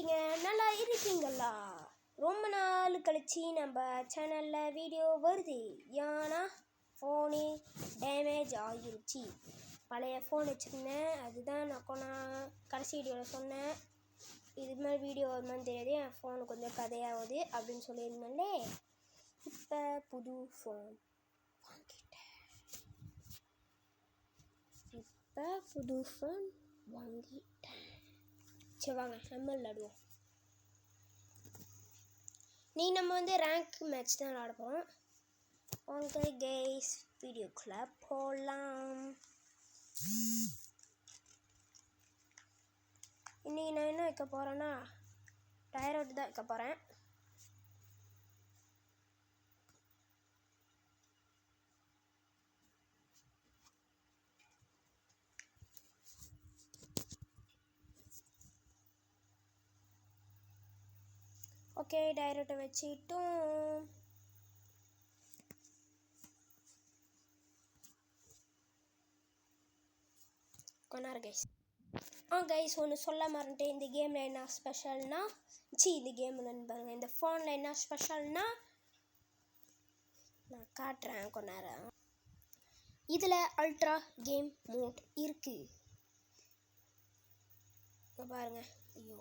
இருக்கீங்க? நல்லா இருக்கீங்களா? ரொம்ப நாள் கழிச்சு நம்ம சேனலில் வீடியோ வருது. ஏன்னா ஃபோனு டேமேஜ் ஆகிருச்சு. பழைய ஃபோன் வச்சுருந்தேன், அதுதான் நான் கடைசி வீடியோவில் சொன்னேன். இது மாதிரி வீடியோ வருமானு தெரியாது, என் ஃபோனு கொஞ்சம் கதையாகுது அப்படின்னு சொல்லியிருந்தேன்லே. இப்போ புது ஃபோன் வாங்கிட்டேன். சரி வாங்க நம்ம விளாடுவோம். நம்ம ரேங்க் மேட்ச் தான் விளாட போகிறோம். வாங்க கைஸ் வீடியோக்குள்ளே போகலாம். இன்றைக்கி நான் என்ன வைக்க போகிறேன்னா டயர் அவுட் தான் வைக்க போகிறேன். ஓகே, டைரக்டை வச்சுட்டோம். கொண்டாரு கைஸ். கைஸ் ஒன்று சொல்ல மறந்துட்டேன். இந்த கேமில் என்ன ஸ்பெஷல்னா இந்த கேமில் பாருங்கள், இந்த ஃபோனில் என்ன ஸ்பெஷல்னா நான் காட்டுறேன் கொஞ்ச நேரம். இதில் அல்ட்ரா கேம் மோட் இருக்குது. பாருங்க, ஐயோ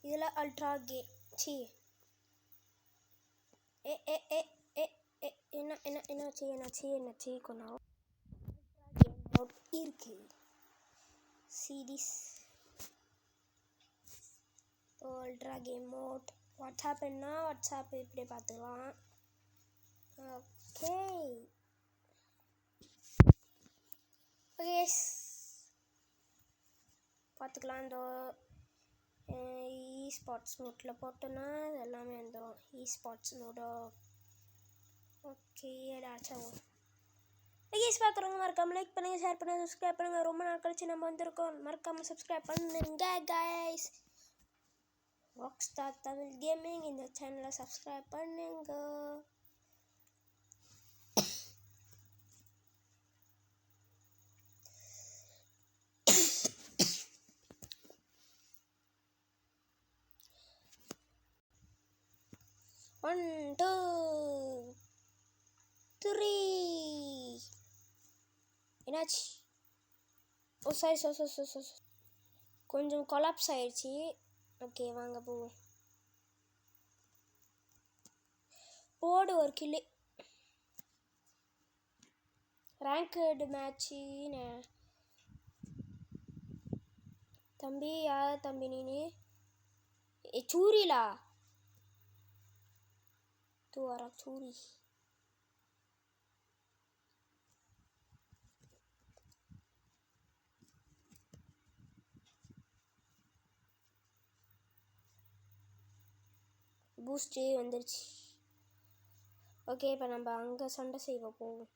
இதில் அல்ட்ரா என்னாச்சு கொஞ்சம் கேம் மோட் இருக்கு. Series ultra game mode WhatsApp இப்படி பார்த்துக்கலாம். ஓகே பார்த்துக்கலாம். இந்த ஸ்பாட்ஸ் மோட்டில் போட்டோன்னா எல்லாமே வந்துடும். ஸ்பாட்ஸ் மோடோ ஓகே ஏதாச்சும் பார்க்குறவங்க மறக்காமல் லைக் பண்ணுங்கள், ஷேர் பண்ணுங்கள், சப்ஸ்கிரைப் பண்ணுங்கள். ரொம்ப நாள் கழிச்சு நம்ம வந்திருக்கோம், மறக்காமல் சப்ஸ்கிரைப் பண்ணுங்க கைஸ். ராக்ஸ்டார் தமிழ் கேமிங் இந்த சேனலை சப்ஸ்கிரைப் பண்ணுங்க. One, two, three. என்னாச்சு? சாரி கொஞ்சம் கொலாப்ஸ் ஆயிடுச்சு. ஓகே வாங்க போவோம். போடு ஒரு கில்லு. Ranked match. தம்பி யார் தம்பி நீனு? சூரிலா तू आ रहा चूरी. பூஸ்ட் வந்துருச்சு. ஓகே இப்போ நம்ம அங்கே சண்டை செய்வோம். போவோம்.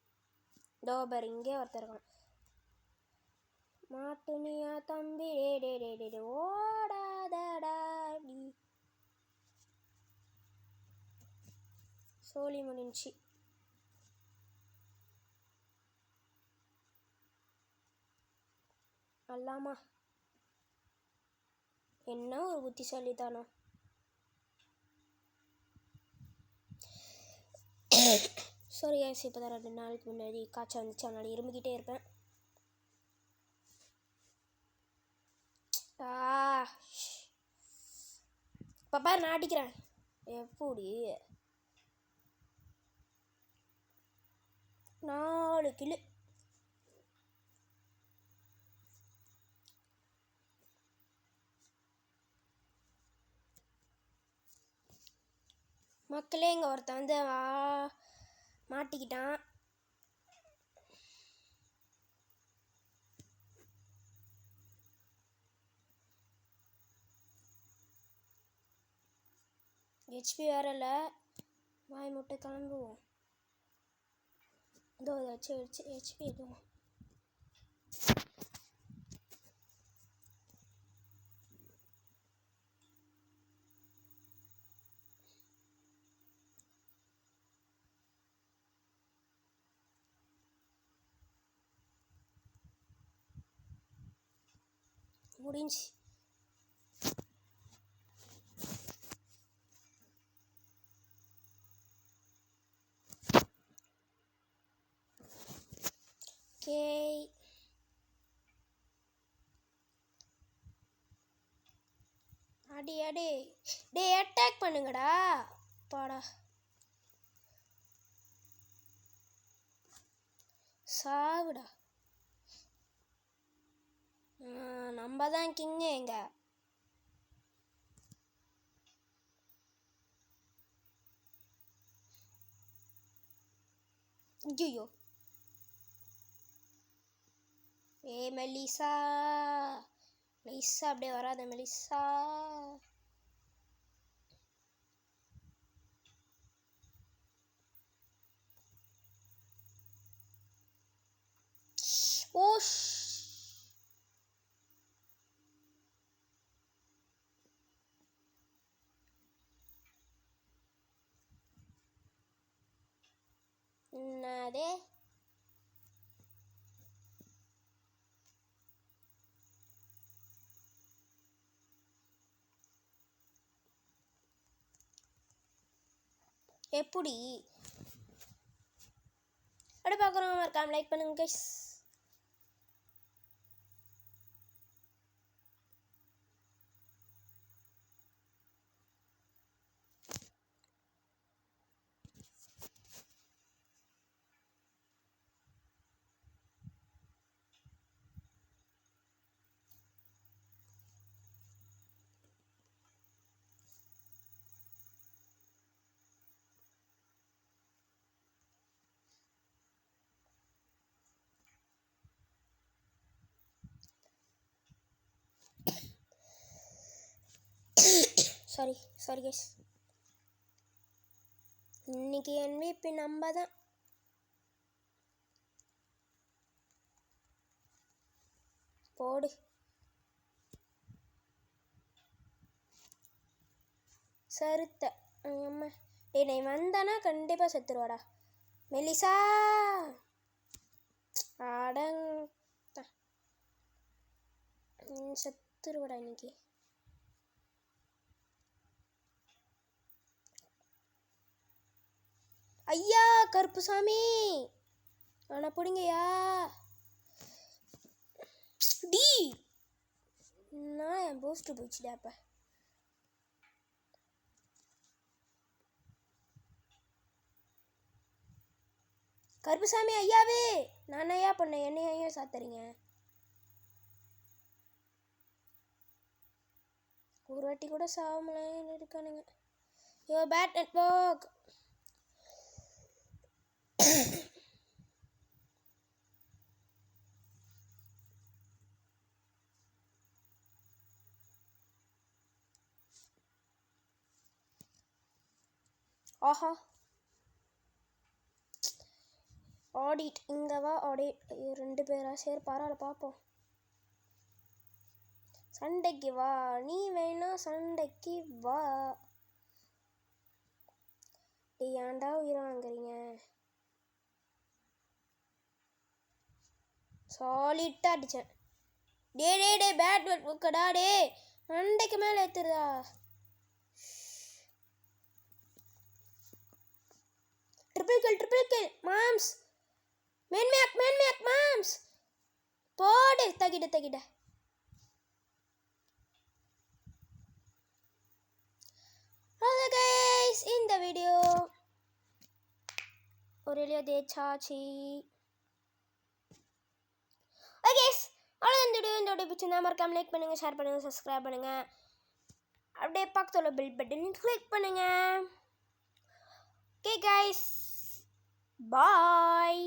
டோபர் இங்கே ஒருத்தர் இருக்கான். மாட்டுனியா தம்பி டே ஓடாதடாடி. சோழி முடிஞ்சு. அல்லாமா என்ன ஒரு புத்திசாலிதானோ. சாரி கைஸ், இப்போ தான் 2 நாளுக்கு முன்னாடி காய்ச்சல் வந்துச்சு, அதனால் இருமிக்கிட்டே இருப்பேன். பாப்பா நான் அடிக்கிறேன். எப்படி 4 கிலோ மக்களே. இங்கே ஒருத்தன் மாட்டிக்கிட்டான். ஹெச்பி வேற இல்லை. வாய் முட்டை கிளம்புவோம். இதோ ஏதாச்சும் ஹெச்பி எதுவும் முடிஞ்சு. அடி அடி டே அட்டாக் பண்ணுங்கடா பாடா சாவுடா நம்ம தான் கிங்கு எங்க ஐயோ மெலிசா மெலிசா அப்படியே வராத மெலிசா ஓஷ் என்னதே எப்படி அப்படியே பார்க்குறோம் மறக்காம லைக் பண்ணுங்க கைஸ் சாரி கைஸ் இன்னைக்கு MVP நம்ம தான் போடு சருத்த அம்மா டேய் நீ வந்தானா கண்டிப்பாக செத்துருவாடா மெலிசா அடங் செத்துருவாடா இன்னைக்கு ஐயா கருப்புசாமி ஆனால் பிடிங்கய்யா டி நான் என் போஸ்ட்டு போச்சுடா அப்போ கருப்புசாமி ஐயாவே நான் ஐயா பண்ணேன் என்னைய ஐயா சாத்துறீங்க ஒரு வாட்டி கூட சாவமலாம் இருக்கானுங்க யோ பேட் நெட்வொர்க் ஆஹா ஆடிட் இங்கே வா ஆடிட் 2 பேரா சரி பரவாயில்ல பார்ப்போம் சண்டைக்கு வா நீ வேணா சண்டைக்கு வா ஏன்டா உயிரை வாங்குறீங்க சாலிட்டாக அடித்தேன் டே பேட் வெக்கடா டே சண்டைக்கு மேலே ஏற்றுறதா ட்ரிபிள் கில் மாம்ஸ் மேன் மாம்ஸ் போடு தகிட அவ்வளோ கைஸ் இந்த வீடியோ ஒரு வழியாக தேய்ச்சாச்சு ஓகே அவ்வளோ இந்த வீடியோ பிடிச்சிருந்தா மறக்காம லைக் பண்ணுங்கள் ஷேர் பண்ணுங்கள் சப்ஸ்கிரைப் பண்ணுங்கள் அப்படியே பக்கத்தில் பெல் பட்டன் கிளிக் பண்ணுங்கள் ஓகே கைஸ் பாய்